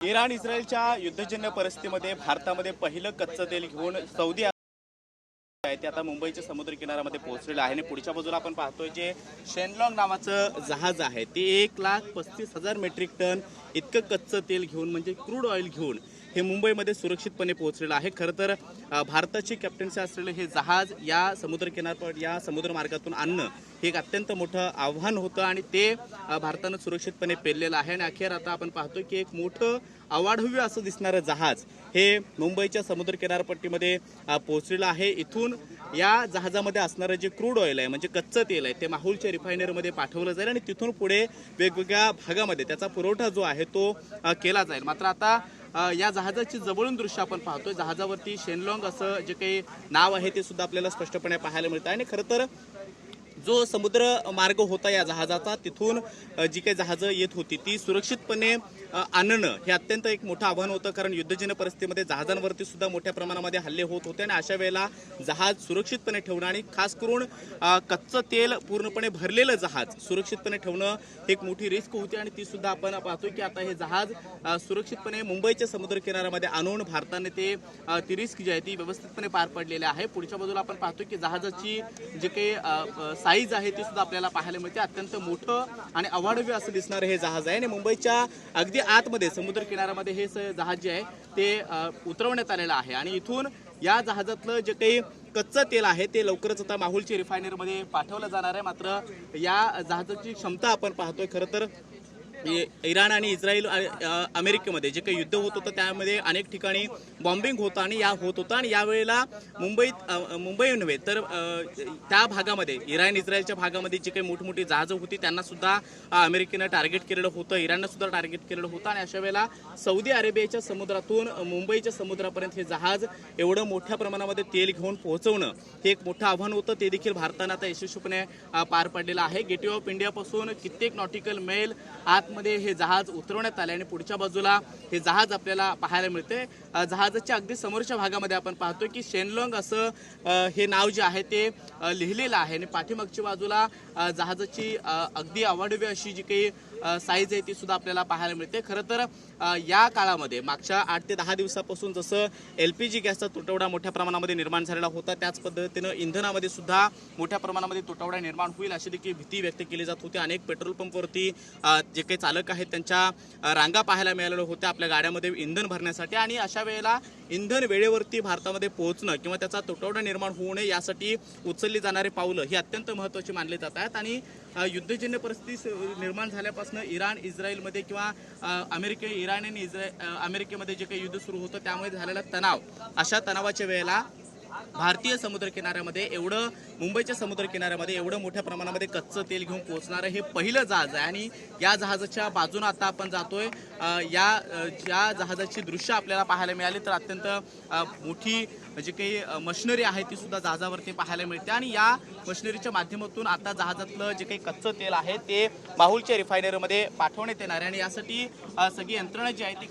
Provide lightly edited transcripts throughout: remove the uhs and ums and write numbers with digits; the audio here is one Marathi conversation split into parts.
इराण इस्रायलच्या युद्धजन्य परिस्थितीमध्ये भारतामध्ये पहिलं कच्चं तेल घेऊन सौदी आहे ते आता मुंबईच्या समुद्र किनाऱ्यामध्ये पोहोचलेलं आहे आणि पुढच्या बाजूला आपण पाहतोय जे शेनलॉंग नावाचं जहाज आहे ते 1,35,000 मेट्रिक टन इतकं कच्चं तेल घेऊन म्हणजे क्रूड ऑइल घेऊन हे मुंबईमध्ये सुरक्षितपणे पोहोचलेलं आहे। खरं तर भारताची कॅप्टन्सी असलेलं हे जहाज या समुद्र मार्गातून आणणं हे एक अत्यंत मोठं आव्हान होतं आणि ते भारतानं सुरक्षितपणे पेललेलं आहे आणि अखेर आता आपण पाहतोय की एक मोठं अवाढव्य असं दिसणारं जहाज हे मुंबईच्या समुद्र किनारपट्टीमध्ये पोहोचलेलं आहे। इथून या जहाजामध्ये असणारं जे क्रूड ऑइल आहे म्हणजे कच्चं तेल आहे ते माहुलच्या रिफायनरीमध्ये पाठवलं जाईल आणि तिथून पुढे वेगवेगळ्या भागामध्ये त्याचा पुरवठा जो आहे तो केला जाईल। मात्र आता या जहाजाची जवळून दृश्य आपण पाहतोय। जहाजावरती शेनलॉंग असं जे काही नाव आहे ते सुद्धा आपल्याला स्पष्टपणे पाहायला मिळतं आणि खरं तर जो समुद्र मार्ग होता या जहाजाचा तिथून जी काही जहाजं येत होती ती सुरक्षितपणे आणणं हे अत्यंत एक मोठं आव्हान होतं, कारण युद्धजन्य परिस्थितीमध्ये जहाजांवरती सुद्धा मोठ्या प्रमाणामध्ये हल्ले होत होते आणि अशा वेळेला जहाज सुरक्षितपणे ठेवणं आणि खास करून कच्चं तेल पूर्णपणे भरलेलं जहाज सुरक्षितपणे ठेवणं ही एक मोठी रिस्क होती आणि ती सुद्धा आपण पाहतोय की आता हे जहाज सुरक्षितपणे मुंबईच्या समुद्र किनाऱ्यामध्ये आणून भारताने ती रिस्क जी आहे ती व्यवस्थितपणे पार पडलेली आहे। पुढच्या बाजूला आपण पाहतोय की जहाजाची जे काही साईज आहे ती सुद्धा आपल्याला पाहायला मिळते। अत्यंत मोठं आणि अवाढव्य असं दिसणारं हे जहाज आहे आणि मुंबईच्या अगदी आतमध्ये समुद्र किनाऱ्यामध्ये हे जहाज जे आहे ते उतरवण्यात आलेलं आहे आणि इथून या जहाजातलं जे काही कच्चं तेल आहे ते लवकरच आता माहुलची रिफायनरीमध्ये पाठवलं जाणार आहे। मात्र या जहाजाची क्षमता आपण पाहतोय खरं तर इराण आणि इस्रायल अमेरिकेमध्ये जे काही युद्ध होत होतं त्यामध्ये अनेक ठिकाणी बॉम्बिंग होतं आणि होत होतं आणि यावेळेला मुंबई नव्हे तर त्या भागामध्ये इराण इस्रायलच्या भागामध्ये जे काही मोठमोठी जहाजं होती त्यांना सुद्धा अमेरिकेनं टार्गेट केलेलं होतं, इराणनं सुद्धा टार्गेट केलेलं होतं आणि अशा वेळेला सौदी अरेबियाच्या समुद्रातून मुंबईच्या समुद्रापर्यंत हे जहाज एवढं मोठ्या प्रमाणामध्ये तेल घेऊन पोहोचवणं हे एक मोठं आव्हान होतं, ते देखील भारतानं आता यशस्वीपणे पार पाडलेलं आहे। गेटवे ऑफ इंडियापासून कित्येक नॉटिकल मैल मध्ये हे जहाज उतरवण्यात आले आणि पुढच्या बाजूला हे जहाज आपल्याला पाहायला मिळते। जहाजाच्या अगदी समोरच्या भागामध्ये आपण पाहतोय की शेनलॉंग असं हे नाव जे आहे ते लिहिलेलं आहे आणि पाठीमागच्या बाजूला जहाजाची अगदी अवाढव्य अशी जी काही साईज आहे ती सुद्धा आपल्याला पाहायला मिळते। खरं तर या काळामध्ये मागच्या 8 ते 10 दिवसापासून जसं LPG गॅसचा तुटवडा मोठ्या प्रमाणामध्ये निर्माण झालेला होता त्याच पद्धतीनं इंधनामध्ये सुद्धा मोठ्या प्रमाणामध्ये तुटवडा निर्माण होईल अशी देखील भीती व्यक्त केली जात होती। अनेक पेट्रोल पंपवरती जे काही चालक आहेत त्यांच्या रांगा पाहायला मिळालेल्या होत्या आपल्या गाड्यामध्ये इंधन भरण्यासाठी आणि अशा वेळेला इंधन वेळेवरती भारतामध्ये पोहोचणं किंवा त्याचा तुटवडा निर्माण होऊ नये यासाठी उचलली जाणारी पावलं ही अत्यंत महत्त्वाची मानली जात आहेत आणि युद्धजन्य परिस्थिती निर्माण झाल्यापासून इराण इस्रायलमध्ये किंवा इराण आणि अमेरिकेमध्ये जे काही युद्ध सुरू होतं त्यामुळे झालेला तणाव अशा तणावाच्या वेळेला भारतीय समुद्र किनाऱ्यामध्ये मुंबईच्या समुद्र किनाऱ्यामध्ये एवढं मोठ्या प्रमाणामध्ये कच्चं तेल घेऊन पोहोचणारं हे पहिलं जहाज आहे आणि या जहाजाच्या बाजूने आता आपण जातोय। ज्या जहाजाची दृश्य आपल्याला पाहायला मिळाली तर अत्यंत मोठी जी काही मशिनरी आहे ती सुद्धा जहाजावरती पाहायला मिळते आणि या मशिनरीच्या माध्यमातून आता जहाजातलं जे काही कच्चं तेल आहे ते माहुलच्या रिफायनरीमध्ये पाठवण्यात येणार आहे आणि यासाठी सगळी यंत्रणा जी आहे ती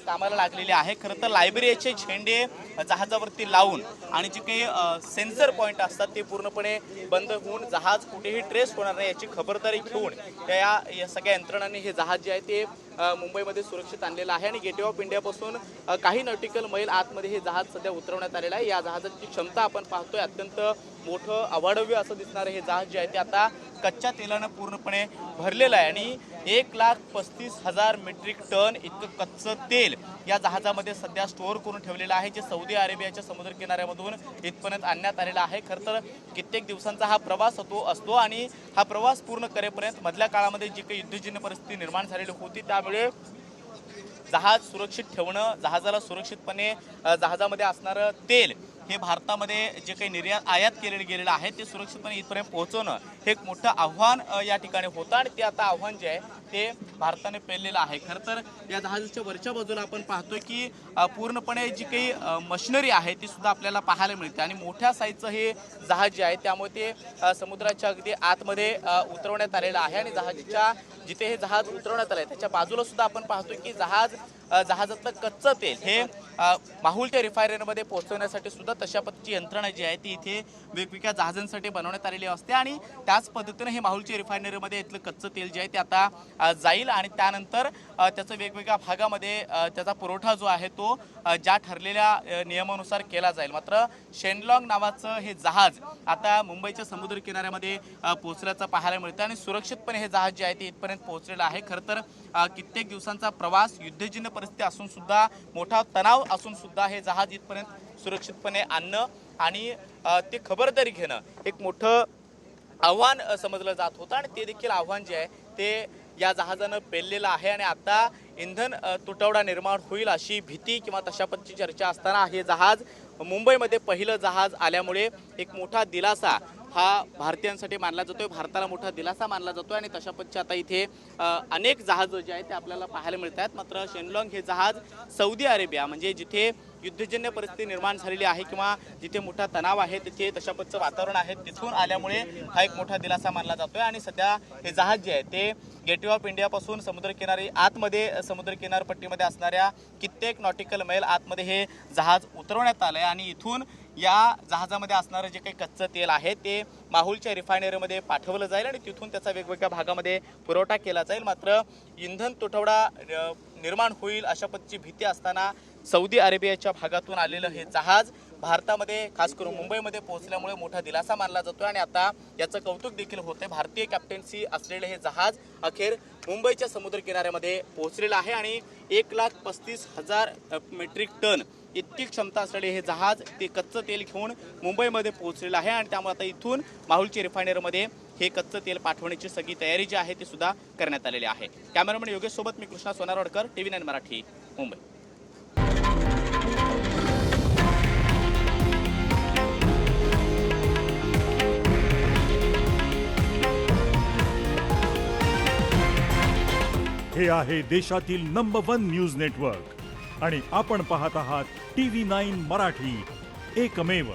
कामाला लागलेली आहे। खरं तर लायब्ररीचे झेंडे जहाजावरती लावून आणि जे काही सेन्सर पॉईंट असतात ते पूर्णपणे बंद होऊन जहाज कुठेही ट्रेस होणार नाही याची खबरदारी घेऊन या सगळ्या यंत्रणांनी हे जहाज जे आहे ते मुंबईमध्ये सुरक्षित आणलेलं आहे आणि गेटवे ऑफ इंडियापासून काही नॉटिकल मैल आतमध्ये हे जहाज सध्या उतरवण्यात आलेलं आहे। या जहाजाची क्षमता आपण पाहतोय अत्यंत मोठं अवाढव्य असं दिसणारं हे जहाज जे आहे ते आता कच्च्या तेलानं पूर्णपणे भरलेलं आहे आणि 1,35,000 मेट्रिक टन इतकं कच्चं तेल या जहाजामध्ये सध्या स्टोअर करून ठेवलेलं आहे जे सौदी अरेबियाच्या समुद्र किनाऱ्यामधून इथपर्यंत आणण्यात आलेला आहे। खरं तर कित्येक दिवसांचा हा प्रवास असतो आणि हा प्रवास पूर्ण करेपर्यंत मधल्या काळामध्ये जी काही युद्धजन्य परिस्थिती निर्माण झालेली होती त्यामुळे जहाज सुरक्षित ठेवणं, जहाजाला सुरक्षितपणे जहाजामध्ये असणारं तेल हे भारतामध्ये जे काही आयात गेलेलं आहे ते सुरक्षितपणे इथपर्यंत पोहोचवणं हे एक मोठं आव्हान या ठिकाणी होतं आणि ते आता आव्हान जे आहे ते भारताने पेललेलं आहे। खरं तर या जहाजाच्या वरच्या बाजूला आपण पाहतोय की पूर्णपणे जी काही मशिनरी आहे ती सुद्धा आपल्याला पाहायला मिळते आणि मोठ्या साईजचं हे जहाज जे आहे त्यामुळे ते समुद्राच्या अगदी आतमध्ये उतरवण्यात आलेलं आहे आणि जिथे हे जहाज उतरवण्यात आलं आहे त्याच्या बाजूला सुद्धा आपण पाहतोय की जहाजातलं कच्चं तेल हे माहुलच्या रिफायनरीमध्ये पोहोचवण्यासाठी सुद्धा तशा पद्धतीची यंत्रणा जी आहे ती इथे वेगवेगळ्या जहाजांसाठी बनवण्यात आलेली असते आणि त्याच पद्धतीने हे माहुलच्या रिफायनरीमध्ये इथलं कच्चं तेल जे आहे ते आता जाईल आणि त्यानंतर त्याचं वेगवेगळ्या भागामध्ये त्याचा पुरवठा जो आहे तो ज्या ठरलेल्या नियमानुसार केला जाईल. मात्र शेनलॉंग नावाचं हे जहाज आता मुंबईच्या समुद्र किनाऱ्यामध्ये पोहोचल्याचं पाहायला मिळतं आणि सुरक्षितपणे हे जहाज जे आहे ते इथपर्यंत पोहोचलेलं आहे. खरं तर कित्येक दिवसांचा प्रवास, युद्धजन्य परिस्थिती असून सुद्धा, मोठा तणाव असून सुद्धा हे जहाज इथपर्यंत सुरक्षितपणे आणणं आणि ते खबरदारी घेणं एक मोठं आव्हान समजलं जात होतं आणि ते देखील आव्हान जे आहे ते या जहाजानं पेललेलं आहे आणि आता इंधन तुटवडा निर्माण होईल अशी भीती किंवा तशा पद्धतीची चर्चा असताना हे जहाज मुंबईमध्ये पहिलं जहाज आल्यामुळे एक मोठा दिलासा हा भारतीयांसाठी मानला जातोय, भारताला मोठा दिलासा मानला जातोय आणि तशा पद्धतीचे आता इथे अनेक जहाज जे आहेत ते आपल्याला पाहायला मिळत आहेत. मात्र शेनलॉंग हे जहाज सौदी अरेबिया म्हणजे जिथे युद्धजन्य परिस्थिती निर्माण झालेली आहे किंवा जिथे मोठा तणाव आहे तिथे तशा पद्धतीचं वातावरण आहे तिथून आल्यामुळे हा एक मोठा दिलासा मानला जातोय आणि सध्या हे जहाज जे आहे ते गेटवे ऑफ इंडियापासून समुद्रकिनारी आतमध्ये समुद्र किनारपट्टीमध्ये असणाऱ्या कित्येक नॉटिकल मैल आतमध्ये हे जहाज उतरवण्यात आलंय आणि इथून या जहाजामध्ये असणारं जे काही कच्चं तेल आहे ते माहुलच्या रिफायनरीमध्ये पाठवलं जाईल आणि तिथून त्याचा वेगवेगळ्या भागामध्ये पुरवठा केला जाईल. मात्र इंधन तुटवडा निर्माण होईल अशा पद्धतीची भीती असताना सौदी अरेबियाच्या भागातून आलेलं हे जहाज भारतामध्ये खास करून मुंबईमध्ये पोहोचल्यामुळे मोठा दिलासा मानला जातोय आणि आता याचं कौतुक देखील होतंय. भारतीय कॅप्टन्सी असलेले हे जहाज अखेर मुंबईच्या समुद्र किनाऱ्यामध्ये पोहोचलेलं आहे आणि 1,35,000 मेट्रिक टन इतकी क्षमता असलेले हे जहाज ते कच्चं तेल घेऊन मुंबईमध्ये पोहोचलेलं आहे आणि त्यामुळे आता इथून माहुलची रिफायनरीमध्ये हे कच्चं तेल पाठवण्याची सगळी तयारी जी आहे ती सुद्धा करण्यात आलेली आहे. कॅमेरामॅन योगेश सोबत मी कृष्णा सोनारवाडकर, TV9 मराठी, मुंबई. हे आहे देशातील नंबर 1 न्यूज नेटवर्क आणि आपण पाहत आहात TV9 मराठी, एकमेव.